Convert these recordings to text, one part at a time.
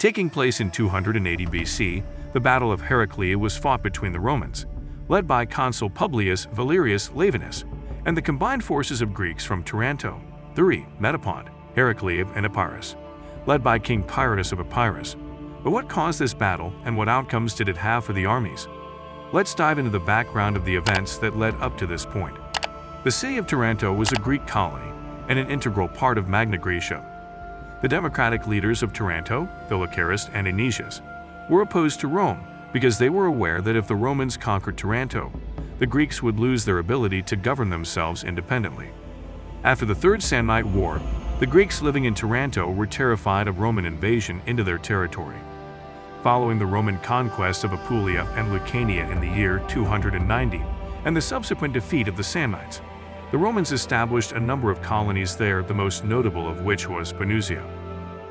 Taking place in 280 BC, the Battle of Heraclea was fought between the Romans, led by consul Publius Valerius Laevinus, and the combined forces of Greeks from Taranto, Thurii, Metapont, Heraclea, and Epirus, led by King Pyrrhus of Epirus. But what caused this battle, and what outcomes did it have for the armies? Let's dive into the background of the events that led up to this point. The city of Taranto was a Greek colony and an integral part of Magna Graecia. The democratic leaders of Taranto, Philocharist and Aenesius, were opposed to Rome because they were aware that if the Romans conquered Taranto, the Greeks would lose their ability to govern themselves independently. After the Third Samnite War, the Greeks living in Taranto were terrified of Roman invasion into their territory. Following the Roman conquest of Apulia and Lucania in the year 290 and the subsequent defeat of the Samnites, the Romans established a number of colonies there, the most notable of which was Venusia.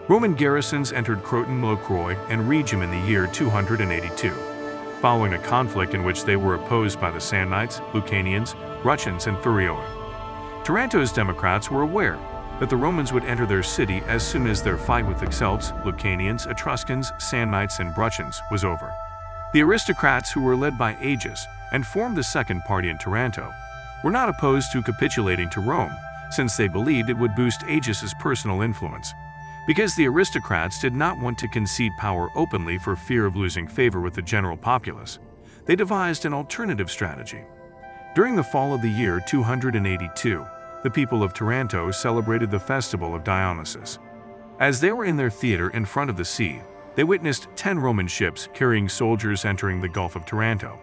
Roman garrisons entered Croton, Locroy, and Rhegium in the year 282, following a conflict in which they were opposed by the Samnites, Lucanians, Rutchans, and Thurioi. Taranto's Democrats were aware that the Romans would enter their city as soon as their fight with the Celts, Lucanians, Etruscans, Samnites, and Bruchans was over. The aristocrats, who were led by Agis and formed the second party in Taranto, were not opposed to capitulating to Rome, since they believed it would boost Agis's personal influence. Because the aristocrats did not want to concede power openly for fear of losing favor with the general populace, they devised an alternative strategy. During the fall of the year 282, the people of Taranto celebrated the festival of Dionysus. As they were in their theater in front of the sea, they witnessed 10 Roman ships carrying soldiers entering the Gulf of Taranto.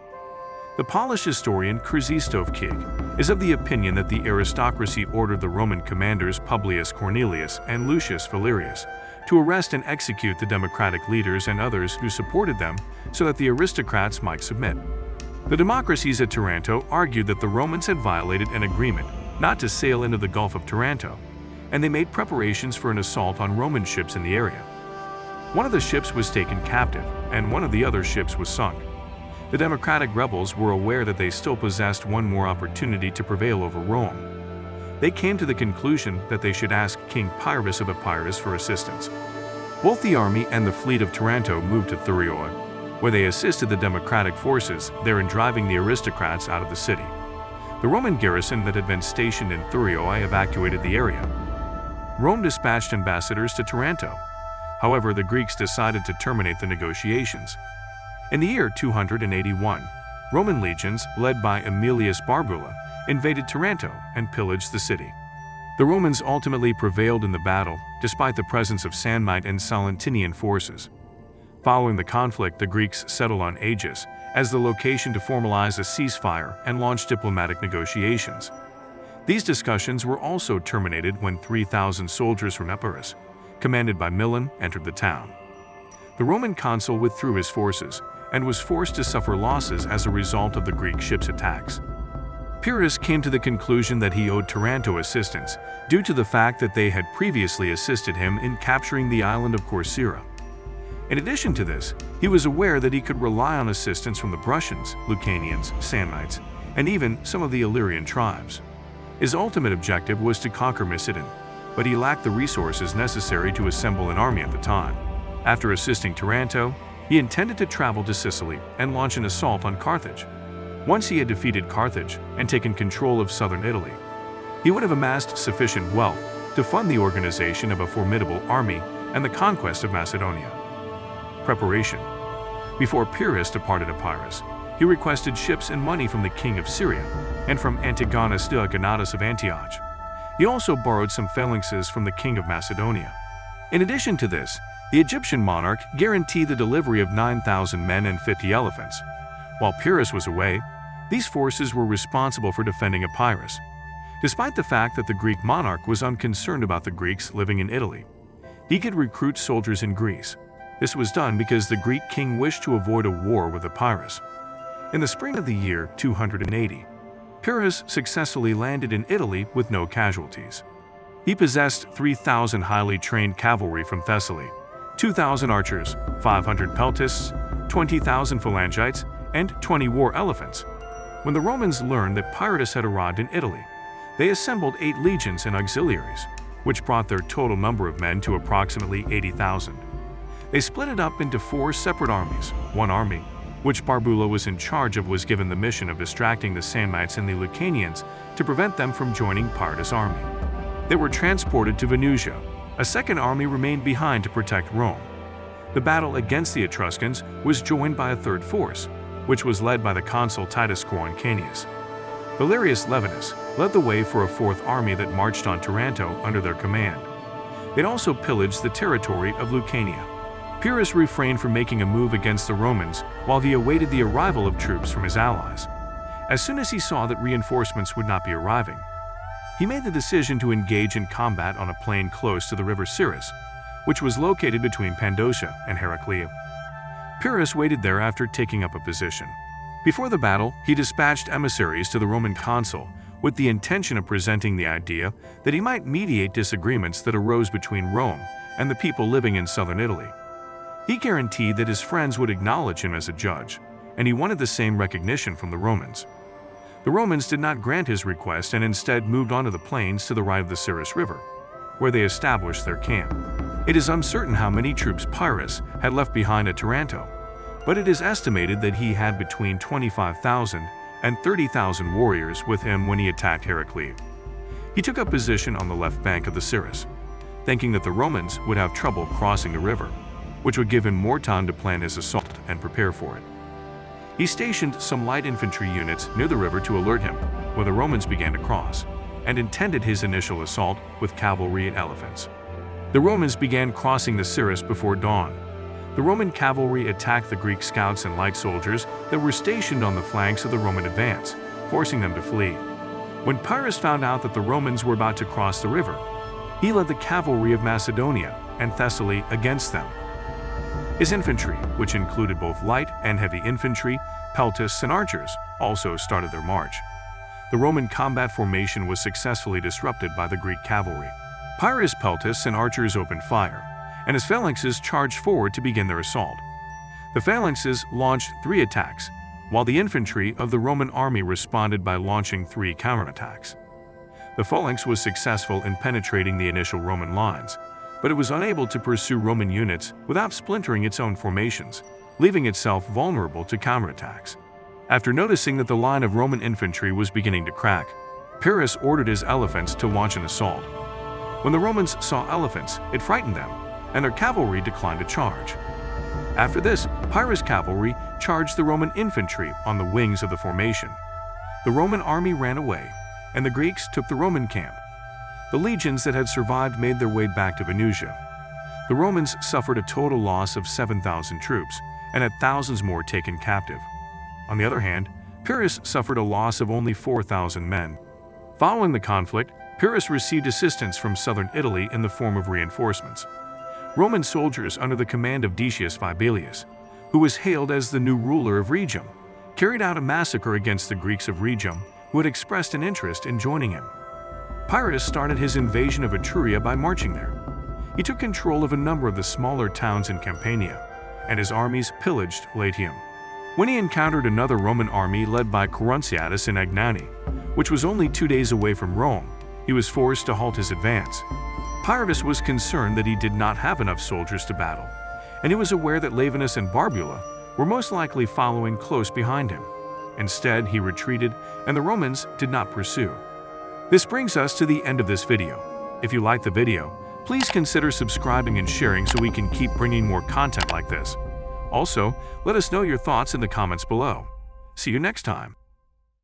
The Polish historian Krzysztof Kig is of the opinion that the aristocracy ordered the Roman commanders Publius Cornelius and Lucius Valerius to arrest and execute the democratic leaders and others who supported them so that the aristocrats might submit. The democracies at Taranto argued that the Romans had violated an agreement not to sail into the Gulf of Taranto, and they made preparations for an assault on Roman ships in the area. One of the ships was taken captive, and one of the other ships was sunk. The democratic rebels were aware that they still possessed one more opportunity to prevail over Rome. They came to the conclusion that they should ask King Pyrrhus of Epirus for assistance. Both the army and the fleet of Taranto moved to Thurioi, where they assisted the democratic forces there in driving the aristocrats out of the city. The Roman garrison that had been stationed in Thurioi evacuated the area. Rome dispatched ambassadors to Taranto. However, the Greeks decided to terminate the negotiations. In the year 281, Roman legions, led by Aemilius Barbula, invaded Taranto and pillaged the city. The Romans ultimately prevailed in the battle, despite the presence of Samnite and Salentinian forces. Following the conflict, the Greeks settled on Agis as the location to formalize a ceasefire and launch diplomatic negotiations. These discussions were also terminated when 3,000 soldiers from Epirus, commanded by Milan, entered the town. The Roman consul withdrew his forces and was forced to suffer losses as a result of the Greek ships' attacks. Pyrrhus came to the conclusion that he owed Taranto assistance due to the fact that they had previously assisted him in capturing the island of Corcyra. In addition to this, he was aware that he could rely on assistance from the Bruchans, Lucanians, Samnites, and even some of the Illyrian tribes. His ultimate objective was to conquer Macedon, but he lacked the resources necessary to assemble an army at the time. After assisting Taranto, he intended to travel to Sicily and launch an assault on Carthage. Once he had defeated Carthage and taken control of southern Italy, he would have amassed sufficient wealth to fund the organization of a formidable army and the conquest of Macedonia. Preparation. Before Pyrrhus departed Epirus, he requested ships and money from the king of Syria and from Antigonus Gonatas of Antioch. He also borrowed some phalanxes from the king of Macedonia. In addition to this, the Egyptian monarch guaranteed the delivery of 9,000 men and 50 elephants. While Pyrrhus was away, these forces were responsible for defending Epirus. Despite the fact that the Greek monarch was unconcerned about the Greeks living in Italy, he could recruit soldiers in Greece. This was done because the Greek king wished to avoid a war with Epirus. In the spring of the year 280, Pyrrhus successfully landed in Italy with no casualties. He possessed 3,000 highly trained cavalry from Thessaly, 2,000 archers, 500 peltasts, 20,000 phalangites, and 20 war elephants. When the Romans learned that Pyrrhus had arrived in Italy, they assembled 8 legions and auxiliaries, which brought their total number of men to approximately 80,000. They split it up into 4 separate armies. One army, which Barbula was in charge of, was given the mission of distracting the Samnites and the Lucanians to prevent them from joining Pyrrhus' army. They were transported to Venusia. A second army remained behind to protect Rome. The battle against the Etruscans was joined by a third force, which was led by the consul Titus Coruncanius. Valerius Levinus led the way for a fourth army that marched on Taranto under their command. They'd also pillaged the territory of Lucania. Pyrrhus refrained from making a move against the Romans while he awaited the arrival of troops from his allies. As soon as he saw that reinforcements would not be arriving, he made the decision to engage in combat on a plain close to the river Siris, which was located between Pandosia and Heraclea. Pyrrhus waited there after taking up a position. Before the battle, he dispatched emissaries to the Roman consul with the intention of presenting the idea that he might mediate disagreements that arose between Rome and the people living in southern Italy. He guaranteed that his friends would acknowledge him as a judge, and he wanted the same recognition from the Romans. The Romans did not grant his request and instead moved onto the plains to the right of the Siris River, where they established their camp. It is uncertain how many troops Pyrrhus had left behind at Taranto, but it is estimated that he had between 25,000 and 30,000 warriors with him when he attacked Heraclea. He took up position on the left bank of the Siris, thinking that the Romans would have trouble crossing the river, which would give him more time to plan his assault and prepare for it. He stationed some light infantry units near the river to alert him when the Romans began to cross, and intended his initial assault with cavalry and elephants. The Romans began crossing the Siris before dawn. The Roman cavalry attacked the Greek scouts and light soldiers that were stationed on the flanks of the Roman advance, forcing them to flee. When Pyrrhus found out that the Romans were about to cross the river, he led the cavalry of Macedonia and Thessaly against them. His infantry, which included both light and heavy infantry, peltasts and archers, also started their march. The Roman combat formation was successfully disrupted by the Greek cavalry. Pyrrhus' peltasts and archers opened fire, and his phalanxes charged forward to begin their assault. The phalanxes launched 3 attacks, while the infantry of the Roman army responded by launching 3 counterattacks. The phalanx was successful in penetrating the initial Roman lines, but it was unable to pursue Roman units without splintering its own formations, leaving itself vulnerable to counterattacks. After noticing that the line of Roman infantry was beginning to crack, Pyrrhus ordered his elephants to launch an assault. When the Romans saw elephants, it frightened them, and their cavalry declined to charge. After this, Pyrrhus' cavalry charged the Roman infantry on the wings of the formation. The Roman army ran away, and the Greeks took the Roman camp. The legions that had survived made their way back to Venusia. The Romans suffered a total loss of 7,000 troops and had thousands more taken captive. On the other hand, Pyrrhus suffered a loss of only 4,000 men. Following the conflict, Pyrrhus received assistance from southern Italy in the form of reinforcements. Roman soldiers under the command of Decius Vibelius, who was hailed as the new ruler of Rhegium, carried out a massacre against the Greeks of Rhegium who had expressed an interest in joining him. Pyrrhus started his invasion of Etruria by marching there. He took control of a number of the smaller towns in Campania, and his armies pillaged Latium. When he encountered another Roman army led by Corunciatus in Agnani, which was only 2 days away from Rome, he was forced to halt his advance. Pyrrhus was concerned that he did not have enough soldiers to battle, and he was aware that Lavinus and Barbula were most likely following close behind him. Instead, he retreated, and the Romans did not pursue. This brings us to the end of this video. If you liked the video, please consider subscribing and sharing so we can keep bringing more content like this. Also, let us know your thoughts in the comments below. See you next time.